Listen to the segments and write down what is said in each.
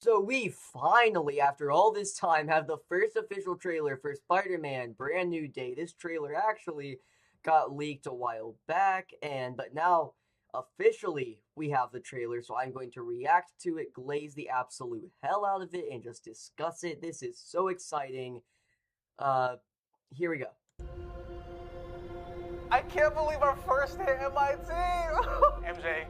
So we finally, after all this time, have the first official trailer for Spider-Man Brand New Day. This trailer actually got leaked a while back, but now officially we have the trailer, so I'm going to react to it, glaze the absolute hell out of it, and just discuss it. This is so exciting. Uh, Here we go. I can't believe our first hit MIT! MJ,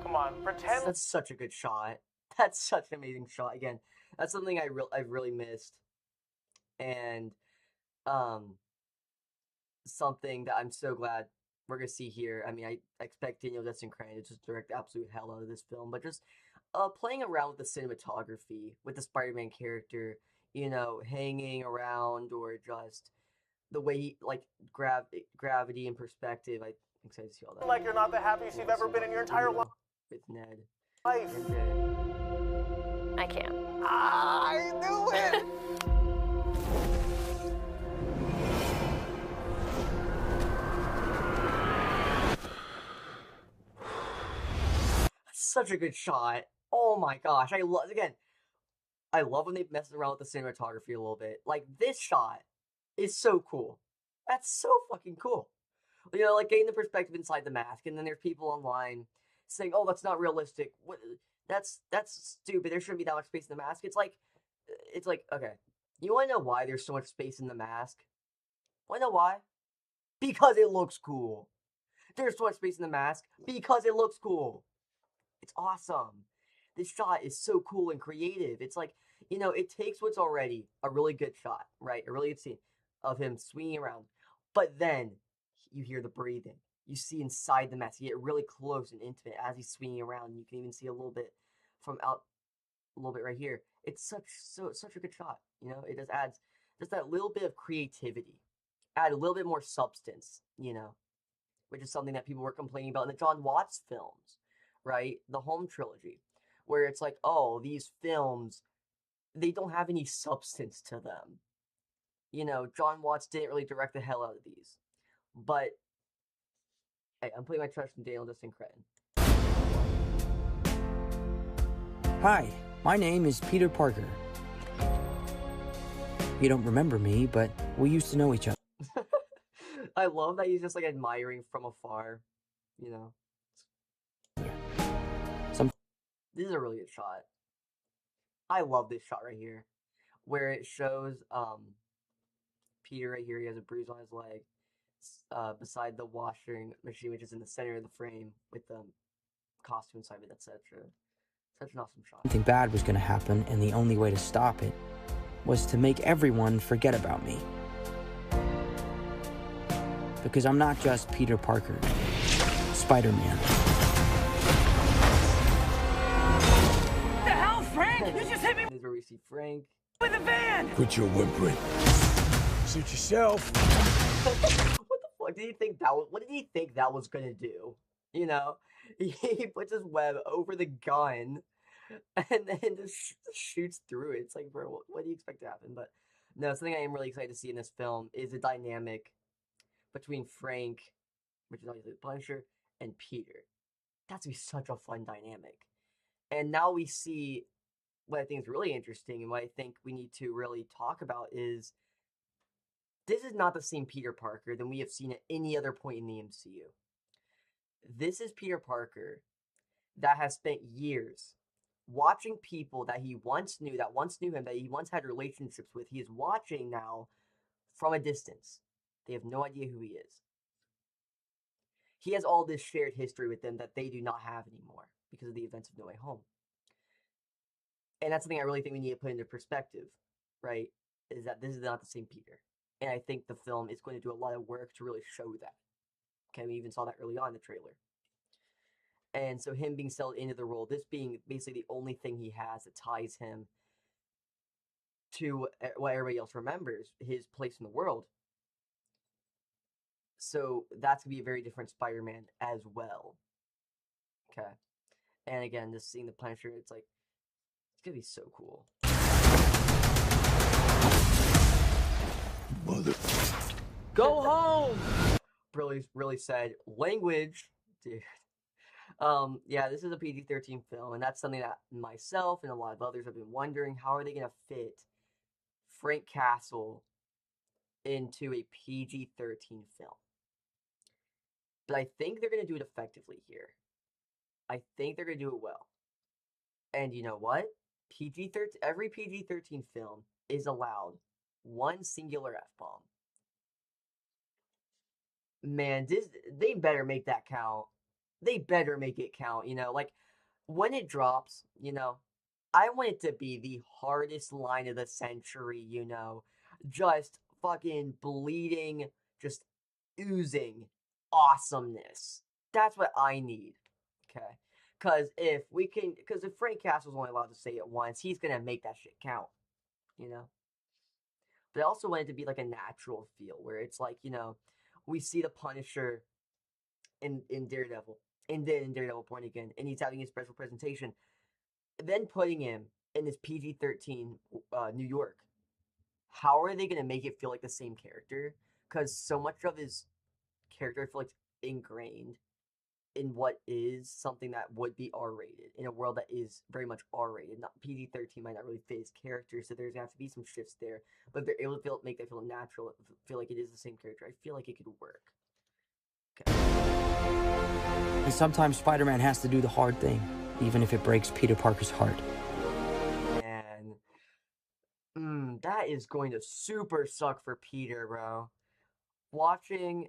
come on, pretend. That's such a good shot. That's such an amazing shot. Again, that's something I've really missed, and um, something that I'm so glad we're gonna see here. I mean, I expect Daniel Destin Crane to just direct the absolute hell out of this film, but just playing around with the cinematography with the Spider-Man character, hanging around, or just the way he like gravity and perspective. I'm excited to see all that. Like you're not the happiest you've ever been in your entire life. With Ned. Life. I can't. I knew it! Such a good shot. Oh my gosh. I love when they mess around with the cinematography a little bit. Like, this shot is so cool. That's so fucking cool. Like getting the perspective inside the mask, and then there's people online saying, "Oh, that's not realistic. What? That's stupid. There shouldn't be that much space in the mask." It's like, okay. You want to know why there's so much space in the mask? Want to know why? Because it looks cool. There's so much space in the mask because it looks cool. It's awesome. This shot is so cool and creative. It's like, it takes what's already a really good shot, right? A really good scene of him swinging around. But then you hear the breathing. You see inside the mask. You get really close and intimate as he's swinging around. You can even see a little bit from out, a little bit right here. It's such a good shot. It just adds just that little bit of creativity, add a little bit more substance. Which is something that people were complaining about in the John Watts films, right? The Home trilogy, where it's like, oh, these films, they don't have any substance to them. John Watts didn't really direct the hell out of these. But, hey, I'm putting my trust in Daniel Destin Crane. Hi, my name is Peter Parker. You don't remember me, but we used to know each other. I love that he's just like admiring from afar, This is a really good shot. I love this shot right here, where it shows Peter right here. He has a bruise on his leg, beside the washing machine, which is in the center of the frame with the costume inside of it, etc. Such an awesome shot. Something bad was going to happen, and the only way to stop it was to make everyone forget about me. Because I'm not just Peter Parker, Spider-Man. The hell, Frank? You just hit me This is where we see Frank with a van! Quit your whimpering. Suit yourself. What the fuck did he think that was? What did he think that was gonna do? He puts his web over the gun, and then just shoots through it. It's like, bro, what do you expect to happen? But no, something I am really excited to see in this film is a dynamic between Frank, which is obviously the Punisher, and Peter. That's gonna be such a fun dynamic. And now we see what I think is really interesting, and what I think we need to really talk about is this is not the same Peter Parker than we have seen at any other point in the MCU. This is Peter Parker that has spent years watching people that he once knew, him, that he once had relationships with. He is watching now from a distance. They have no idea who he is. He has all this shared history with them that they do not have anymore because of the events of No Way Home. And that's something I really think we need to put into perspective, right? Is that this is not the same Peter. And I think the film is going to do a lot of work to really show that. Okay, we even saw that early on in the trailer. And so him being settled into the role, this being basically the only thing he has that ties him to what everybody else remembers, his place in the world. So that's going to be a very different Spider-Man as well. Okay. And again, just seeing the Punisher, it's going to be so cool. Mother. Go home! Really said language. Dude. Yeah, this is a PG-13 film, and that's something that myself and a lot of others have been wondering, how are they going to fit Frank Castle into a PG-13 film? But I think they're going to do it effectively here. I think they're going to do it well. And you know what? Every PG-13 film is allowed one singular F-bomb. Man, they better make that count. They better make it count, like when it drops, I want it to be the hardest line of the century, just fucking bleeding, just oozing awesomeness. That's what I need. Okay. Because if Frank Castle's only allowed to say it once, he's gonna make that shit count, you know? But I also want it to be like a natural feel where it's like, we see the Punisher in Daredevil, and then in Daredevil Born Again, and he's having his special presentation. Then putting him in this PG-13 New York, how are they going to make it feel like the same character? Because so much of his character, I feel like, ingrained in what is something that would be R-rated, in a world that is very much R-rated. Not PG-13 might not really fit his character, so there's going to have to be some shifts there. But if they're able to make that feel natural, feel like it is the same character, I feel like it could work. Okay. And sometimes Spider-Man has to do the hard thing, even if it breaks Peter Parker's heart. Man, that is going to super suck for Peter, bro. Watching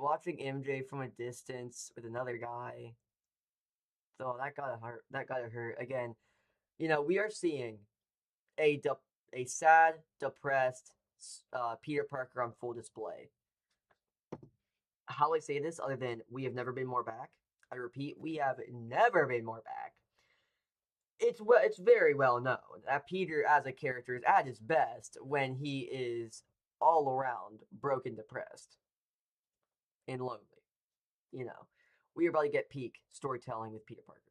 MJ from a distance with another guy. So that gotta hurt. That gotta hurt. Again, we are seeing a sad, depressed Peter Parker on full display. How do I say this other than we have never been more back? I repeat, we have never been more back. It's very well known that Peter as a character is at his best when he is all around broken, depressed, and lonely. We are about to get peak storytelling with Peter Parker.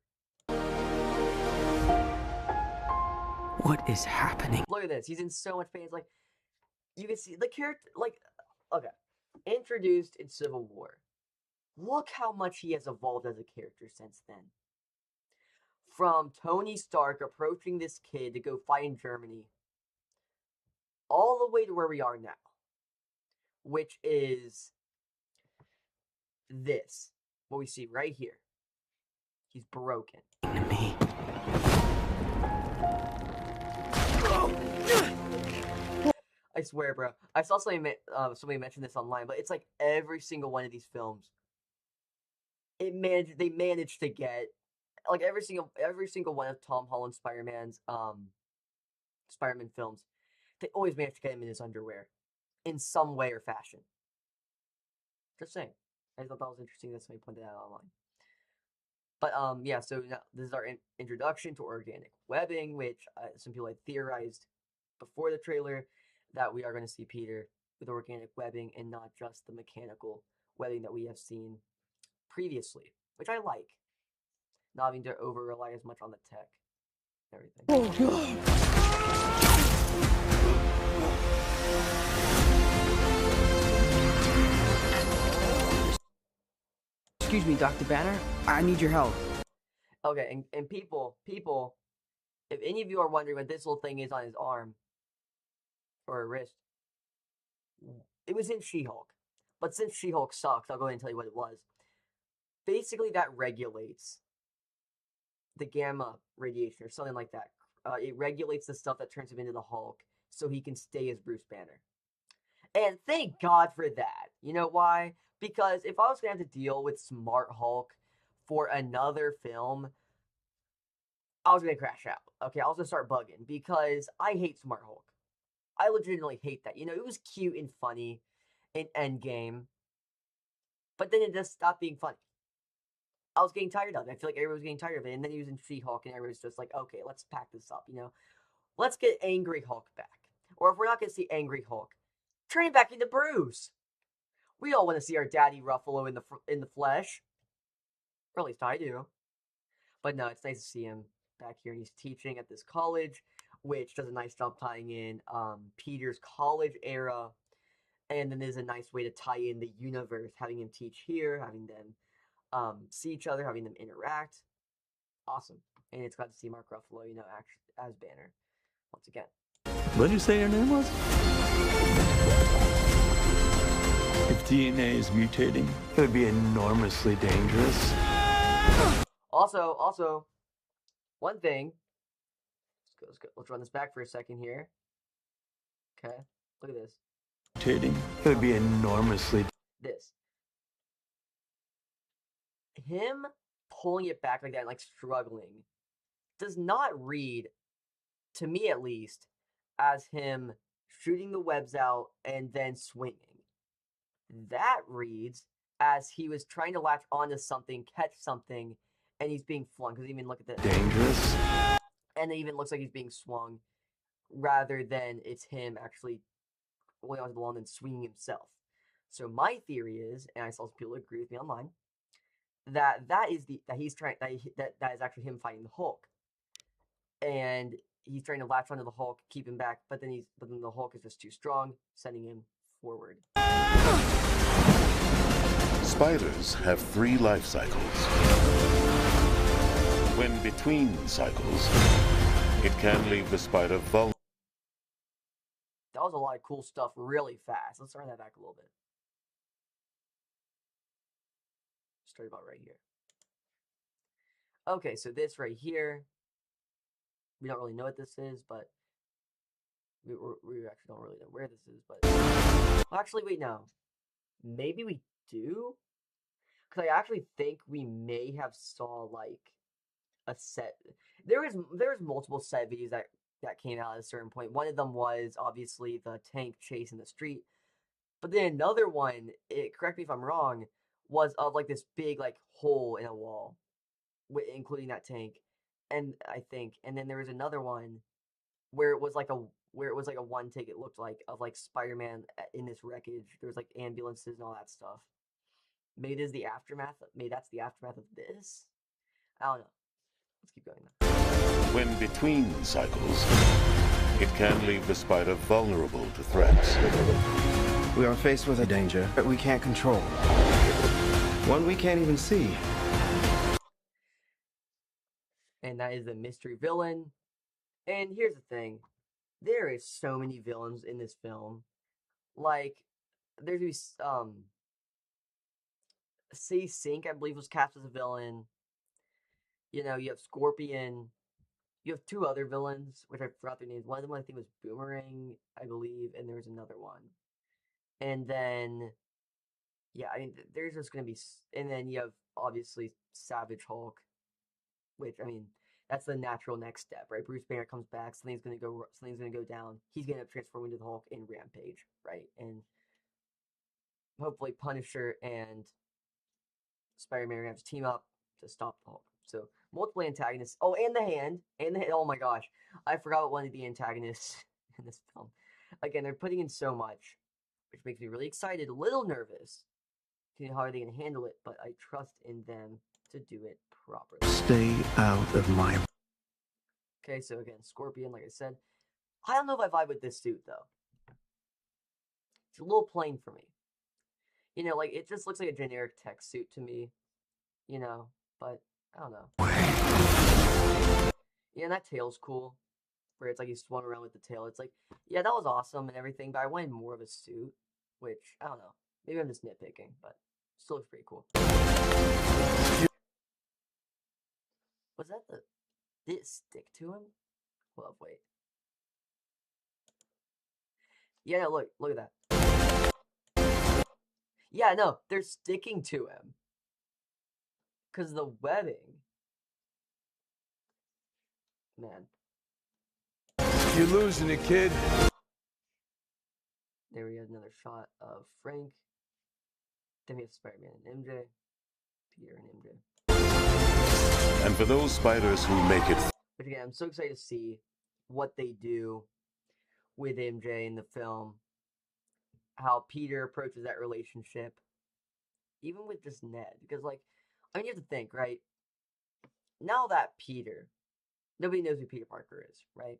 What is happening? Look at this. He's in so much pain. It's like, you can see the character, okay, introduced in Civil War. Look how much he has evolved as a character since then. From Tony Stark approaching this kid to go fight in Germany, all the way to where we are now, which is this, what we see right here. He's broken. Me. I swear, bro. I saw somebody mention this online, but it's like every single one of these films, they managed to get, like every single one of Tom Holland's Spider-Man films, they always manage to get him in his underwear in some way or fashion. Just saying. I thought that was interesting that somebody pointed that out online. But yeah, so now this is our introduction to organic webbing, which some people had theorized before the trailer that we are going to see Peter with organic webbing and not just the mechanical webbing that we have seen previously, which I like. Not having to over-rely as much on the tech and everything. Oh, God. Excuse me, Dr. Banner. I need your help. Okay, and people, if any of you are wondering what this little thing is on his arm or a wrist, it was in She-Hulk. But since She-Hulk sucks, I'll go ahead and tell you what it was. Basically, that regulates the gamma radiation or something like that. It regulates the stuff that turns him into the Hulk so he can stay as Bruce Banner. And thank God for that. You know why? Because if I was going to have to deal with Smart Hulk for another film, I was going to crash out. Okay, I was going to start bugging because I hate Smart Hulk. I legitimately hate that. It was cute and funny in Endgame, but then it just stopped being funny. I was getting tired of it. I feel like everybody was getting tired of it. And then he was in She-Hulk, and everybody was just like, okay, let's pack this up, Let's get Angry Hulk back. Or if we're not going to see Angry Hulk, turn him back into Bruce. We all want to see our Daddy Ruffalo in the flesh. Or at least I do. But no, it's nice to see him back here. And he's teaching at this college, which does a nice job tying in Peter's college era. And then there's a nice way to tie in the universe, having him teach here, having them see each other, having them interact. Awesome. And it's got to see Mark Ruffalo, actually as Banner once again. What did you say your name was? If DNA is mutating, it would be enormously dangerous. Also, one thing. Let's go. Let's run this back for a second here. Okay, look at this. Mutating, it would be enormously. This. Him pulling it back like that, like struggling, does not read, to me at least, as him shooting the webs out and then swinging. That reads as he was trying to latch onto something, catch something, and he's being flung. Because even look at this. Dangerous. And it even looks like he's being swung, rather than it's him actually holding onto the lawn and swinging himself. So my theory is, and I saw some people agree with me online, that is actually him fighting the Hulk, and he's trying to latch onto the Hulk, keep him back, but then the Hulk is just too strong, sending him forward. Spiders have 3 life cycles. When between cycles, it can leave the spider vulnerable. That was a lot of cool stuff really fast. Let's run that back a little bit. Start about right here. Okay, so this right here, we don't really know what this is, but we actually don't really know where this is, but well, actually, wait, no. Maybe we do? Because I actually think we may have saw, like, a set. There was multiple set videos that came out at a certain point. One of them was, obviously, the tank chase in the street. But then another one, correct me if I'm wrong, was of, like, this big, like, hole in a wall, including that tank. And I think, and then there was another one where it was like a one take, it looked like, of like Spider-Man in this wreckage. There was like ambulances and all that stuff. Maybe this is the aftermath. Maybe that's the aftermath of this. I don't know. Let's keep going now. When between cycles, it can leave the spider vulnerable to threats. We are faced with a danger that we can't control. One we can't even see. And that is the mystery villain. And here's the thing. There is so many villains in this film. Like, there's these, Say Sink, I believe, was cast as a villain. You know, you have Scorpion. You have 2 other villains, which I forgot their names. One of them, I think, was Boomerang, I believe, and there was another one. And then, yeah, I mean, there's just going to be, and then you have, obviously, Savage Hulk, which, I mean, that's the natural next step, right? Bruce Banner comes back, something's gonna go down. He's gonna transform into the Hulk in Rampage, right? And hopefully Punisher and Spider-Man are gonna have to team up to stop the Hulk. So multiple antagonists. Oh, and the hand. Oh my gosh, I forgot what one of the antagonists in this film. Again, they're putting in so much, which makes me really excited, a little nervous. To how are they gonna handle it? But I trust in them to do it properly. Stay out of my... Okay, so again, Scorpion, like I said. I don't know if I vibe with this suit, though. It's a little plain for me. You know, like, it just looks like a generic tech suit to me. You know, but, I don't know. Yeah, and that tail's cool. Where it's like he swung around with the tail. It's like, yeah, that was awesome and everything, but I wanted more of a suit. Which, I don't know. Maybe I'm just nitpicking, but still looks pretty cool. Was that the... Did it stick to him? Well, wait. Yeah, no, look at that. Yeah, no, they're sticking to him. Because the webbing. Man. You're losing it, kid. There we have another shot of Frank. Then we have Spider-Man and MJ. Peter and MJ. And for those spiders who make it... But again, I'm so excited to see what they do with MJ in the film. How Peter approaches that relationship. Even with just Ned. Because, like, I mean, you have to think, right? Now that Peter... Nobody knows who Peter Parker is, right?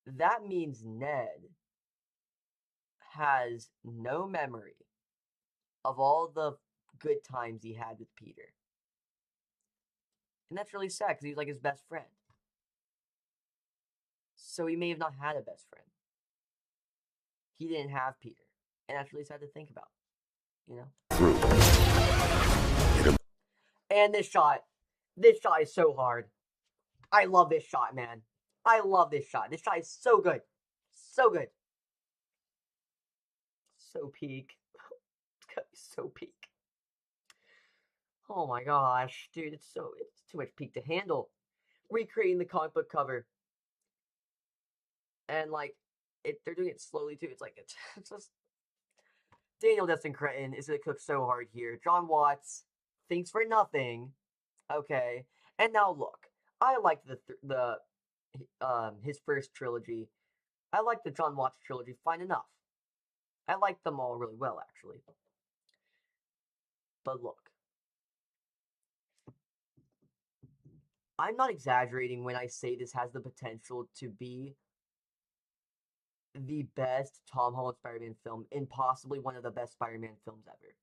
That means Ned has no memory of all the good times he had with Peter. And that's really sad because he was like his best friend. So he may have not had a best friend. He didn't have Peter. And that's really sad to think about. You know? Through. And this shot is so hard. I love this shot, man. I love this shot. This shot is so good. So good. So peak. It's gonna be so peak. Oh my gosh, dude, it's too much peak to handle. Recreating the comic book cover. And like they're doing it slowly too. It's like it's just Daniel Destin Cretton is gonna cook so hard here. John Watts thinks for nothing. Okay. And now look, I liked his first trilogy. I like the John Watts trilogy fine enough. I like them all really well, actually. But look, I'm not exaggerating when I say this has the potential to be the best Tom Holland Spider-Man film and possibly one of the best Spider-Man films ever.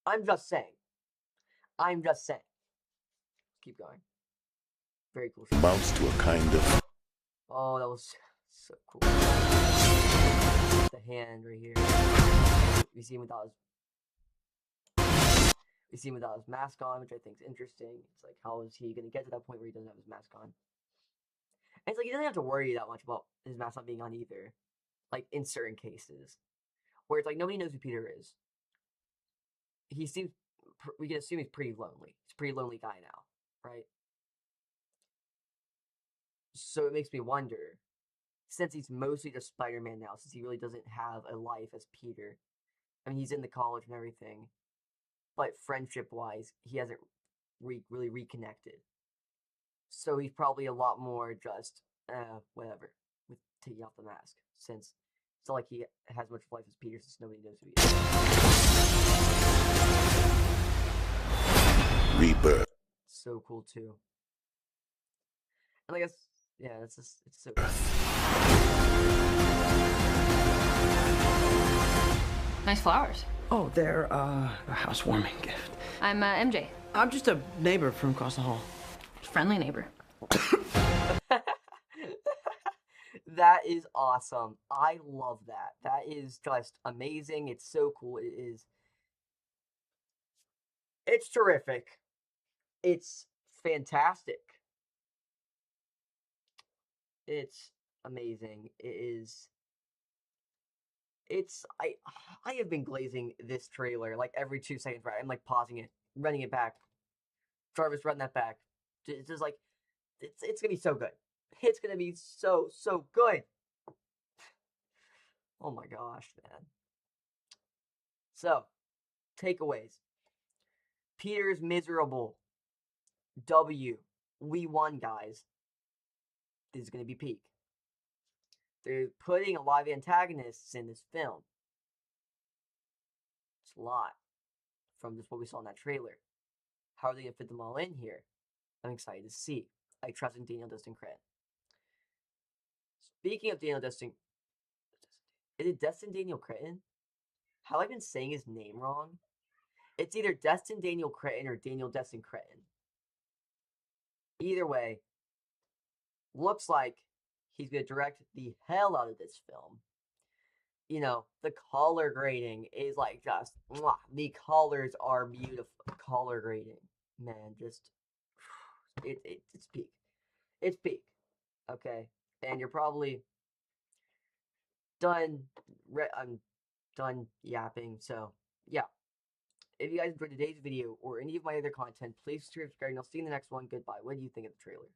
I'm just saying. Keep going. Very cool shot. Amounts to a kind of... Oh, that was so cool. The hand right here. We see him without his mask on, which I think is interesting. It's like, how is he going to get to that point where he doesn't have his mask on? And it's like, he doesn't have to worry that much about his mask not being on either. Like, in certain cases. Where it's like, nobody knows who Peter is. He seems, we can assume he's pretty lonely. He's a pretty lonely guy now, right? So it makes me wonder, since he's mostly just Spider-Man now, since he really doesn't have a life as Peter. I mean, he's in the college and everything. But friendship-wise, he hasn't really reconnected. So he's probably a lot more just, whatever, with taking off the mask. Since it's not like he has much life as Peter, since nobody knows who he is. Rebirth. So cool, too. And I guess, yeah, it's so cool. Nice flowers. Oh, they're a housewarming gift. I'm MJ. I'm just a neighbor from across the hall. Friendly neighbor. That is awesome. I love that. That is just amazing. It's so cool. It's terrific. It's fantastic. It's amazing. I have been glazing this trailer like every 2 seconds, right? I'm like pausing it, running it back. Jarvis, run that back. It's just like, it's gonna be so good. It's gonna be so good. Oh my gosh, man. So, takeaways. Peter's miserable. W. We won, guys. This is gonna be peak. They're putting a lot of antagonists in this film. It's a lot from just what we saw in that trailer. How are they going to fit them all in here? I'm excited to see. I trust in Daniel Destin Cretton. Speaking of Daniel Destin... Is it Destin Daniel Cretton? Have I been saying his name wrong? It's either Destin Daniel Cretton or Daniel Destin Cretton. Either way, looks like he's going to direct the hell out of this film. You know, the color grading is like just, mwah, the colors are beautiful. Color grading, man, just, it's peak. It's peak, okay? And you're probably done, I'm done yapping, so, yeah. If you guys enjoyed today's video or any of my other content, please subscribe and I'll see you in the next one. Goodbye. What do you think of the trailer?